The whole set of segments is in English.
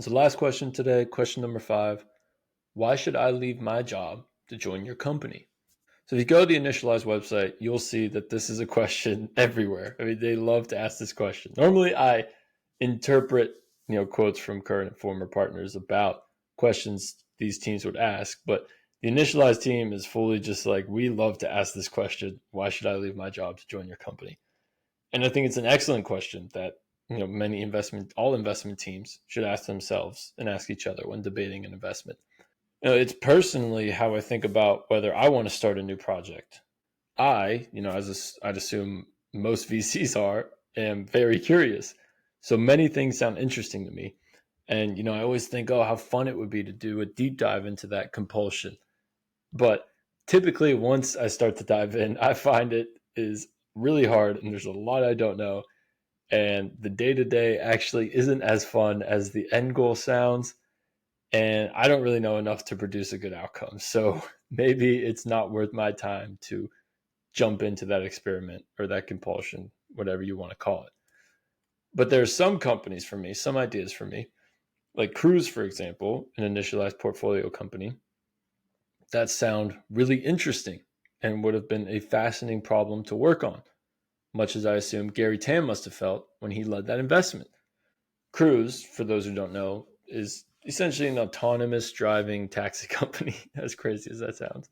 So last question today, question number 5. Why should I leave my job to join your company? So if you go to the Initialized website, you'll see that this is a question everywhere. I mean, they love to ask this question. Normally I interpret, quotes from current and former partners about questions these teams would ask, but the Initialized team is fully just like, we love to ask this question. Why should I leave my job to join your company? And I think it's an excellent question that all investment teams should ask themselves and ask each other when debating an investment. It's personally how I think about whether I want to start a new project. I'd assume most VCs am very curious. So many things sound interesting to me. And, I always think, oh, how fun it would be to do a deep dive into that compulsion. But typically, once I start to dive in, I find it is really hard and there's a lot I don't know. And the day to day actually isn't as fun as the end goal sounds. And I don't really know enough to produce a good outcome. So maybe it's not worth my time to jump into that experiment or that compulsion, whatever you want to call it. But there are some companies for me, some ideas for me, like Cruise, for example, an initialized portfolio company, that sound really interesting and would have been a fascinating problem to work on, much as I assume Garry must have felt when he led that investment. Cruise, for those who don't know, is essentially an autonomous driving taxi company, as crazy as that sounds.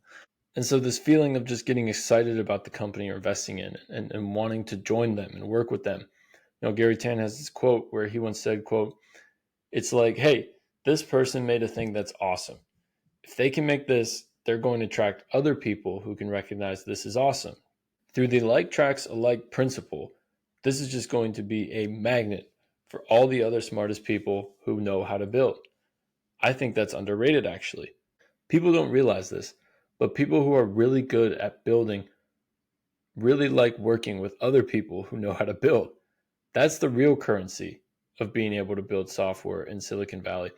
And so this feeling of just getting excited about the company you're investing in and wanting to join them and work with them. Garry has this quote where he once said, quote, "It's like, hey, this person made a thing that's awesome. If they can make this, they're going to attract other people who can recognize this is awesome. Through the like attracts alike principle, this is just going to be a magnet for all the other smartest people who know how to build." I think that's underrated, actually. People don't realize this, but people who are really good at building really like working with other people who know how to build. That's the real currency of being able to build software in Silicon Valley,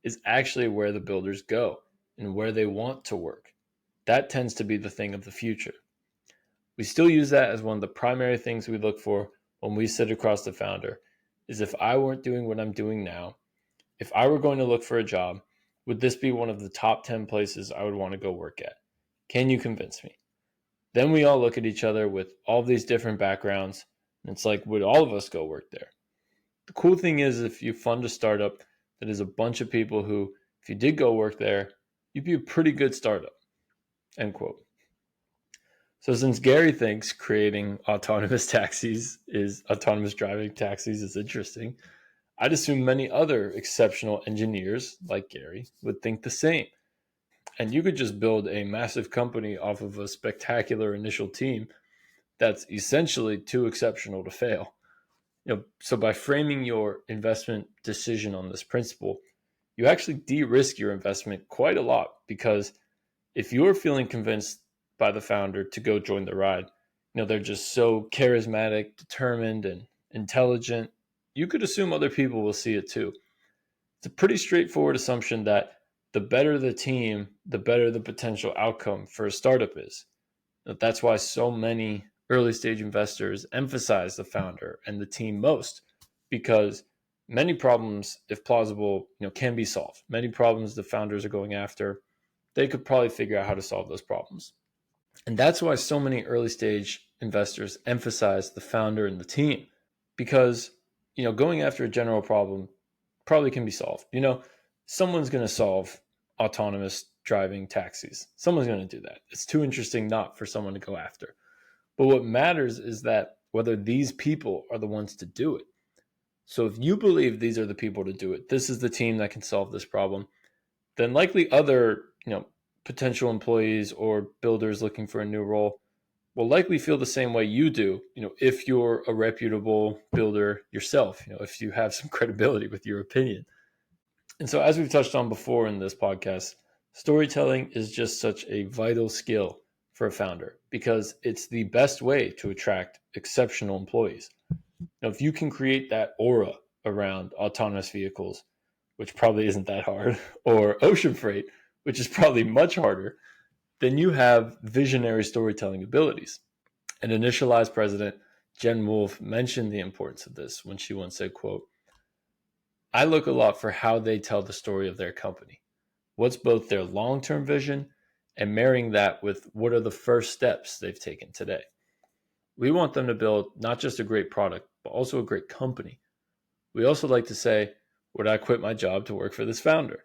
is actually where the builders go and where they want to work. That tends to be the thing of the future. We still use that as one of the primary things we look for when we sit across the founder, is if I weren't doing what I'm doing now, if I were going to look for a job, would this be one of the top 10 places I would want to go work at? Can you convince me? Then we all look at each other with all these different backgrounds, and it's like, would all of us go work there? The cool thing is, if you fund a startup that is a bunch of people who, if you did go work there, you'd be a pretty good startup, end quote. So since Garry thinks creating autonomous driving taxis is interesting, I'd assume many other exceptional engineers like Garry would think the same. And you could just build a massive company off of a spectacular initial team that's essentially too exceptional to fail. So by framing your investment decision on this principle, you actually de-risk your investment quite a lot, because if you're feeling convinced by the founder to go join the ride, they're just so charismatic, determined, and intelligent, you could assume other people will see it too. It's a pretty straightforward assumption that the better the team, the better the potential outcome for a startup is. That's why so many early stage investors emphasize the founder and the team most, because many problems, if plausible, can be solved. Many problems the founders are going after, they could probably figure out how to solve those problems. And that's why so many early stage investors emphasize the founder and the team, because going after a general problem probably can be solved. Someone's going to solve autonomous driving taxis. Someone's going to do that. It's too interesting not for someone to go after. But what matters is that whether these people are the ones to do it. So if you believe these are the people to do it, this is the team that can solve this problem, then likely other, potential employees or builders looking for a new role will likely feel the same way you do, if you're a reputable builder yourself, if you have some credibility with your opinion. And so, as we've touched on before in this podcast, storytelling is just such a vital skill for a founder, because it's the best way to attract exceptional employees. Now, if you can create that aura around autonomous vehicles, which probably isn't that hard, or ocean freight, which is probably much harder, then you have visionary storytelling abilities. An Initialized president, Jen Wolfe, mentioned the importance of this when she once said, quote, I look a lot for how they tell the story of their company. What's both their long term vision and marrying that with what are the first steps they've taken today. We want them to build not just a great product, but also a great company. We also like to say, would I quit my job to work for this founder?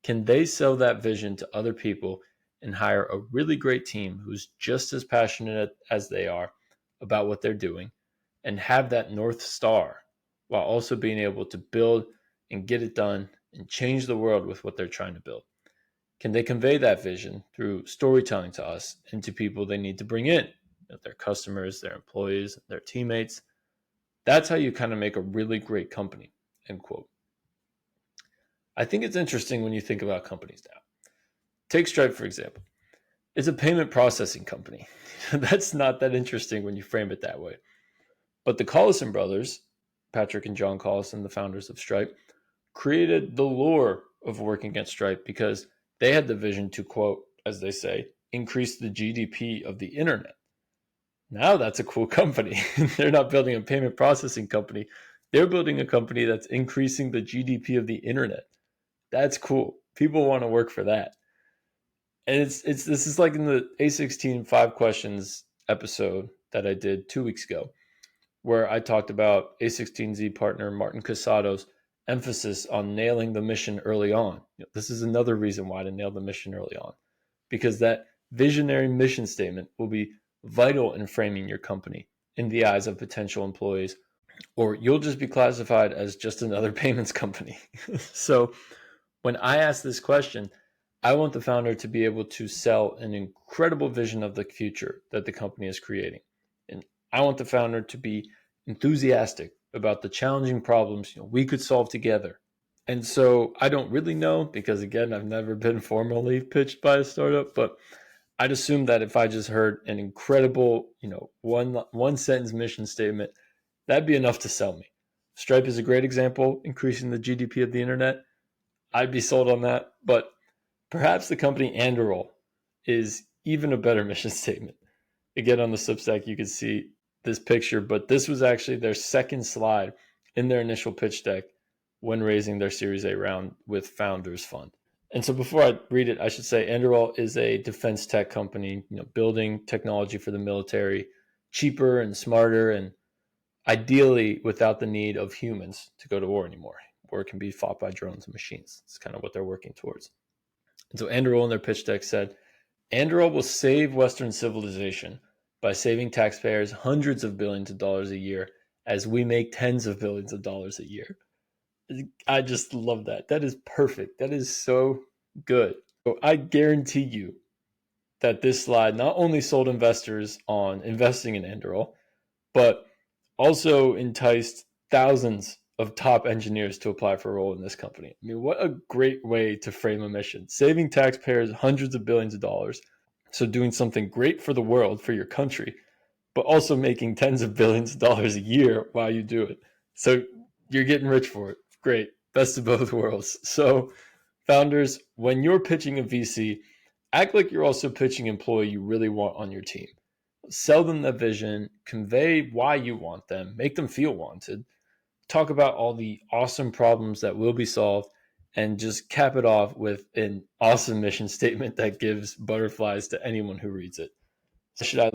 Can they sell that vision to other people and hire a really great team who's just as passionate as they are about what they're doing and have that North Star while also being able to build and get it done and change the world with what they're trying to build? Can they convey that vision through storytelling to us and to people they need to bring in, their customers, their employees, their teammates? That's how you kind of make a really great company, end quote. I think it's interesting when you think about companies now. Take Stripe, for example. It's a payment processing company. That's not that interesting when you frame it that way. But the Collison brothers, Patrick and John Collison, the founders of Stripe, created the lore of working at Stripe because they had the vision to, quote, as they say, increase the GDP of the internet. Now that's a cool company. They're not building a payment processing company. They're building a company that's increasing the GDP of the internet. That's cool. People want to work for that. And it's this is like in the A16 5 questions episode that I did 2 weeks ago, where I talked about A16Z partner Martin Casado's emphasis on nailing the mission early on. This is another reason why to nail the mission early on, because that visionary mission statement will be vital in framing your company in the eyes of potential employees, or you'll just be classified as just another payments company. So when I ask this question, I want the founder to be able to sell an incredible vision of the future that the company is creating. And I want the founder to be enthusiastic about the challenging problems we could solve together. And so I don't really know because, again, I've never been formally pitched by a startup, but I'd assume that if I just heard an incredible, one sentence mission statement, that'd be enough to sell me. Stripe is a great example, increasing the GDP of the internet. I'd be sold on that, but perhaps the company Anduril is even a better mission statement. Again, on the Substack, you can see this picture, but this was actually their second slide in their initial pitch deck when raising their Series A round with Founders Fund. And so before I read it, I should say Anduril is a defense tech company, building technology for the military, cheaper and smarter, and ideally without the need of humans to go to war anymore. War can be fought by drones and machines. It's kind of what they're working towards. And so Anduril in their pitch deck said, Anduril will save Western civilization by saving taxpayers hundreds of billions of dollars a year as we make tens of billions of dollars a year. I just love that. That is perfect. That is so good. So I guarantee you that this slide not only sold investors on investing in Anduril, but also enticed thousands of top engineers to apply for a role in this company. I mean, what a great way to frame a mission. Saving taxpayers hundreds of billions of dollars. So doing something great for the world, for your country, but also making tens of billions of dollars a year while you do it. So you're getting rich for it. Great. Best of both worlds. So founders, when you're pitching a VC, act like you're also pitching an employee you really want on your team. Sell them the vision, convey why you want them, make them feel wanted, talk about all the awesome problems that will be solved, and just cap it off with an awesome mission statement that gives butterflies to anyone who reads it. So should I